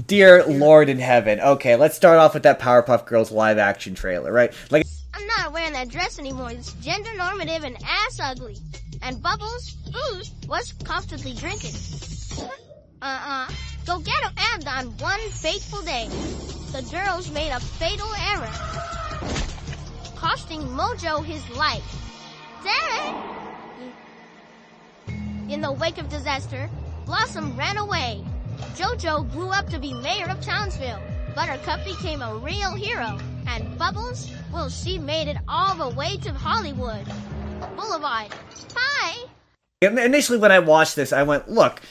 dear Lord in heaven. Okay, let's start off with that Powerpuff Girls live action trailer, right? Like, I'm not wearing that dress anymore. It's gender normative and ass ugly. And Bubbles, booze, was constantly drinking. Go get him. And on one fateful day, the girls made a fatal error, costing Mojo his life. Then, in the wake of disaster, Blossom ran away. Jojo grew up to be mayor of Townsville. Buttercup became a real hero. And Bubbles, well, she made it all the way to Hollywood Boulevard. Hi! initially when I watched this, I went, look,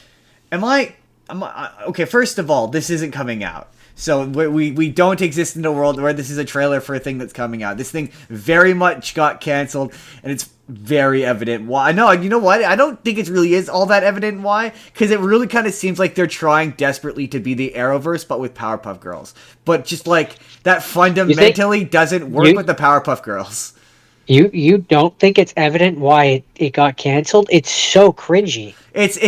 okay, first of all, this isn't coming out. So we don't exist in a world where this is a trailer for a thing that's coming out. This thing very much got canceled, and it's very evident why. No, you know what? I don't think it really is all that evident why, because it really kind of seems like they're trying desperately to be the Arrowverse, but with Powerpuff Girls. But just like that fundamentally doesn't work with the Powerpuff Girls. You don't think it's evident why it got canceled? It's so cringy. It's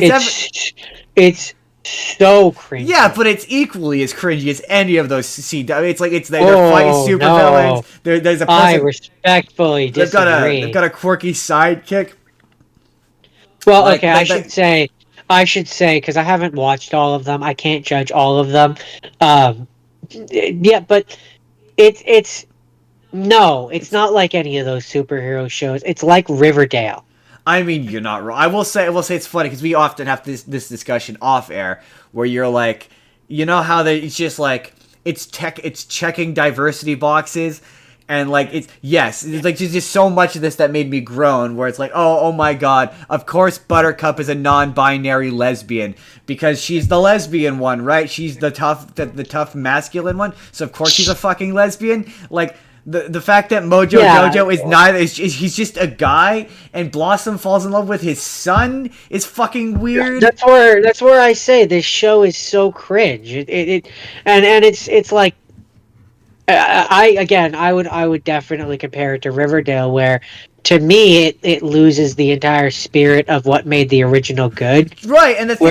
so cringy. Yeah, but it's equally as cringy as any of those It's like they're fighting supervillains. No. There's a person, I respectfully disagree. They've got a quirky sidekick. Well, okay, I should say because I haven't watched all of them, I can't judge all of them. Yeah, but it's not like any of those superhero shows. It's like Riverdale. I mean, you're not wrong. I will say it's funny because we often have this discussion off air where you're like, you know how it's just like it's checking diversity boxes, and like it's like there's just so much of this that made me groan. Where it's like, oh my god, of course Buttercup is a non-binary lesbian because she's the lesbian one, right? She's the tough masculine one, so of course she's a fucking lesbian. Like. The fact that Mojo Jojo is neither he's just a guy, and Blossom falls in love with his son is fucking weird. That's where I say this show is so cringe. It's like I would definitely compare it to Riverdale, where to me it loses the entire spirit of what made the original good. Right, and the thing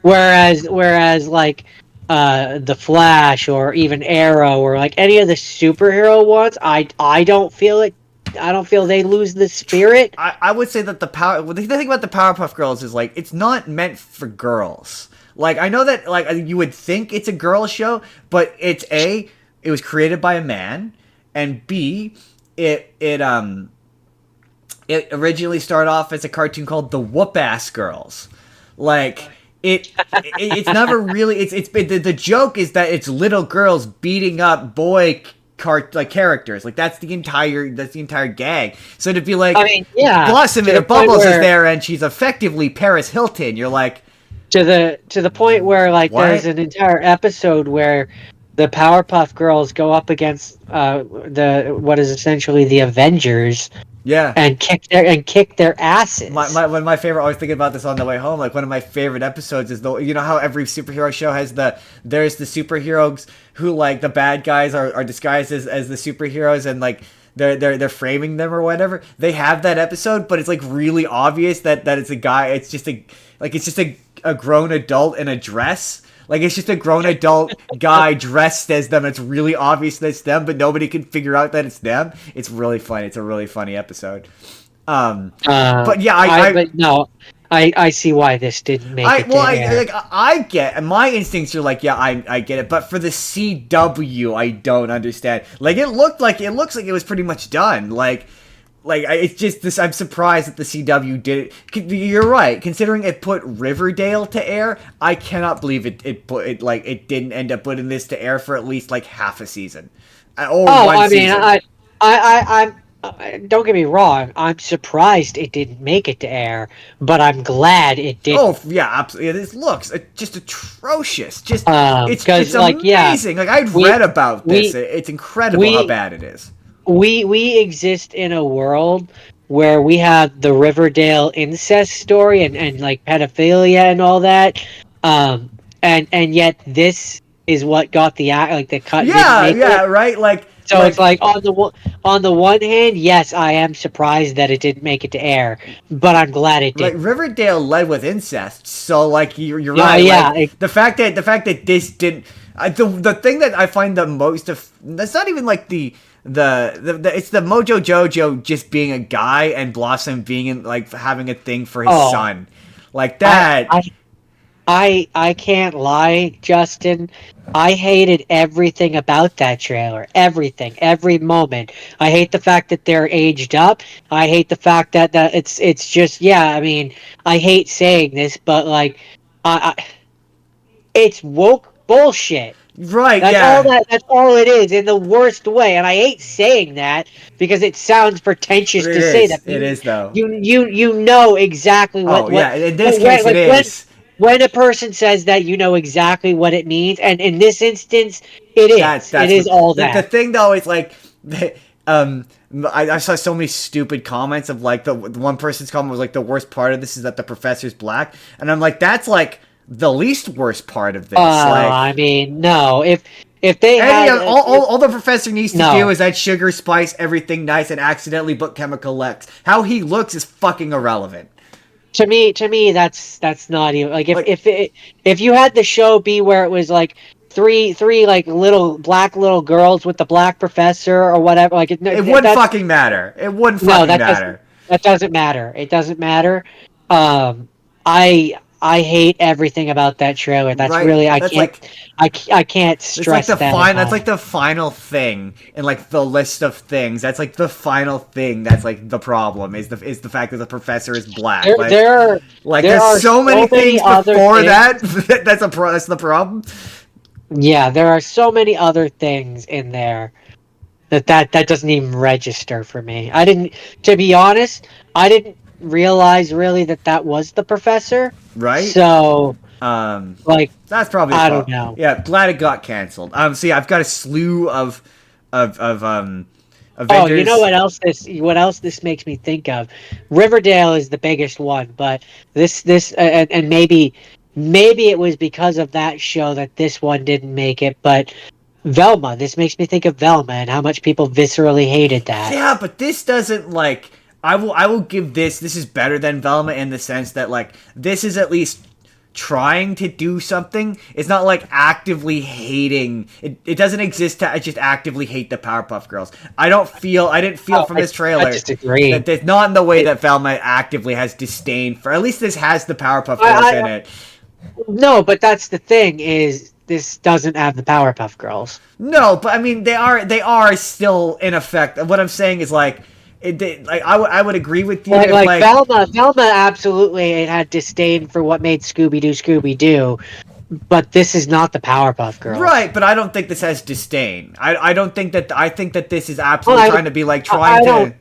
whereas like The Flash or even Arrow or like any of the superhero ones, I don't feel it. I don't feel they lose the spirit. I would say that the thing about the Powerpuff Girls is like it's not meant for girls. Like I know that like you would think it's a girl show, but it was created by a man, and B it originally started off as a cartoon called The Whoop-Ass Girls. Like it's never really it's the joke is that it's little girls beating up boy characters. Like that's the entire gag. So to be like, I mean, yeah, Blossom and Bubbles is there and she's effectively Paris Hilton, you're like to the point where like what? There's an entire episode where the Powerpuff Girls go up against what is essentially the Avengers. Yeah, and kick their asses. One of my favorite. I was thinking about this on the way home. Like one of my favorite episodes is you know how every superhero show has there's the superheroes who like the bad guys are disguised as the superheroes and like they're framing them or whatever. They have that episode, but it's like really obvious that it's a guy. It's just a grown adult in a dress. Like, it's just a grown adult guy dressed as them. It's really obvious that it's them, but nobody can figure out that it's them. It's really funny. It's a really funny episode. But yeah, I see why this didn't make it. Well, I get my instincts are like, yeah, I get it. But for the CW, I don't understand. Like, it looks like it was pretty much done. Like it's just this. I'm surprised that the CW did it. You're right. Considering it put Riverdale to air, I cannot believe it didn't end up putting this to air for at least like half a season. Or season. I'm don't get me wrong. I'm surprised it didn't make it to air, but I'm glad it did. Oh yeah, absolutely. It looks just atrocious. Just it's like amazing. Like I'd read about this. It's incredible how bad it is. We exist in a world where we have the Riverdale incest story and like pedophilia and all that, and yet this is what got the cut. Yeah, right. Like So it's like on the one hand, yes, I am surprised that it didn't make it to air, but I'm glad it like did. Riverdale led with incest, so like you're Oh right. yeah, Like the fact that this didn't, the thing that I find the most of, that's not even like the it's the Mojo Jojo just being a guy and Blossom being in, like having a thing for his oh, son, like I that. I I can't lie, Justin. I hated everything about that trailer. Everything, every moment. I hate the fact that they're aged up. I hate the fact that it's just yeah. I mean, I hate saying this, but like, I it's woke bullshit. Right? That's all Yeah, that's all it is in the worst way. And I hate saying that because it sounds it pretentious to say that. is. It is though. You know exactly Oh what yeah, in this when case it like is. when a person says that, you know exactly what it means, and in this instance it That's is what all the that. thing though is like. um I saw so many stupid comments of like the one person's comment was like the worst part of this is that the professor's black, and I'm like that's like the least worst part of this. Like I mean, no, if they any had of all the professor needs to do no. is add sugar, spice, everything nice, and accidentally put chemical X. How he looks is fucking irrelevant. To me that's not even like Like if you had the show be where it was like three like little girls with the black professor or whatever, like it wouldn't that's fucking matter. It wouldn't no, fucking matter. that doesn't matter. It doesn't matter. Um, I hate everything about that trailer. That's Right? really That's like I can't It's like stress the that fine. That's enough. like the final thing in like the list of things. That's like the final thing. That's like the problem is the fact that the professor is black. There there are Like there there's are so many so many things other before things. that. That's the problem. Yeah, there are so many other things in there that doesn't even register for me. I didn't, to be honest, I didn't realize really that was the professor. Right? So Um, like that's probably the I don't problem. know. Yeah, glad it got canceled. See, I've got a slew of Oh, you know Avengers. what else this makes me think of? Riverdale is the biggest one, but this and maybe it was because of that show that this one didn't make it, but Velma, this makes me think of Velma and how much people viscerally hated that. Yeah, but this doesn't like. I will give this. This is better than Velma in the sense that like this is at least trying to do something. It's not like actively hating. It doesn't exist to just actively hate the Powerpuff Girls. I didn't feel Oh, from this I trailer disagree. that it's not in the way It, that Velma actively has disdain for. At least this has the Powerpuff Girls I in it. no, but that's the thing is this doesn't have the Powerpuff Girls. No, but I mean they are still in effect. What I'm saying is like like I would agree with you if Like like Velma absolutely had disdain for what made Scooby Doo, but this is not the Powerpuff Girls. right, but I don't think this has disdain. I don't think that I think that this is Well, absolutely trying to be like trying I don't to.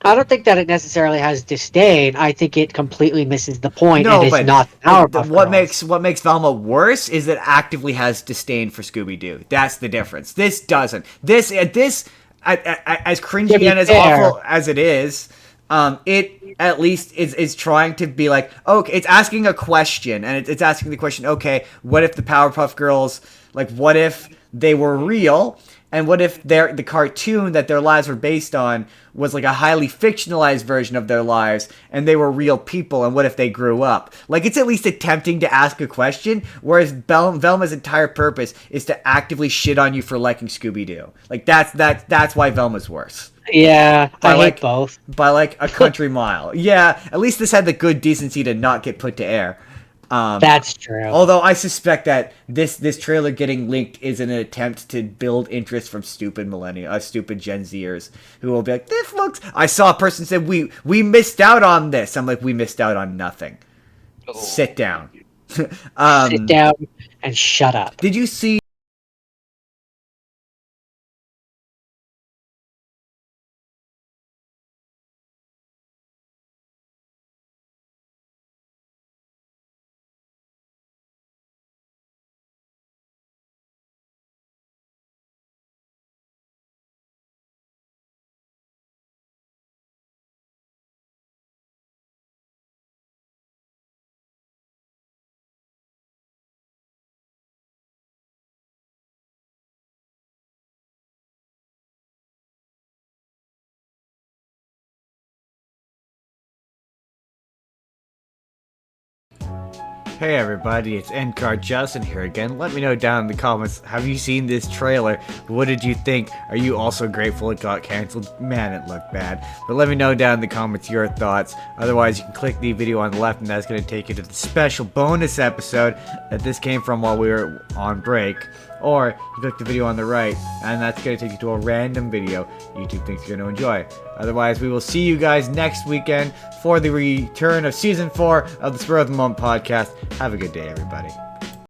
I don't think that it necessarily has disdain. I think it completely misses the point and No, is but not the Powerpuff what Girls. makes Velma worse is that actively has disdain for Scooby Doo. That's the difference. This doesn't. This as To cringy be and as fair, awful as it is, it at least is trying to be like okay, it's asking a question and it's asking the question. Okay, what if the Powerpuff Girls like what if they were real? And what if the cartoon that their lives were based on was like a highly fictionalized version of their lives and they were real people? And what if they grew up? Like, it's at least attempting to ask a question, whereas Velma's entire purpose is to actively shit on you for liking Scooby Doo. Like, that's why Velma's worse. yeah, By I hate like, both. by like a country mile. Yeah, at least this had the good decency to not get put to air. Um, That's true. Although I suspect that this trailer getting leaked is an attempt to build interest from stupid Gen Zers who will be like, "This looks." I saw a person said, "We missed out on this." I'm like, "We missed out on nothing." Sit down. Sit down and shut up. Did you see Hey everybody, it's Endcard Justin here again. Let me know down in the comments, have you seen this trailer? What did you think? Are you also grateful it got cancelled? Man, it looked bad. But let me know down in the comments your thoughts. Otherwise, you can click the video on the left and that's going to take you to the special bonus episode that this came from while we were on break. Or you click the video on the right and that's going to take you to a random video YouTube thinks you're going to enjoy. Otherwise, we will see you guys next weekend for the return of Season 4 of the Spur of the Moment podcast. Have a good day, everybody.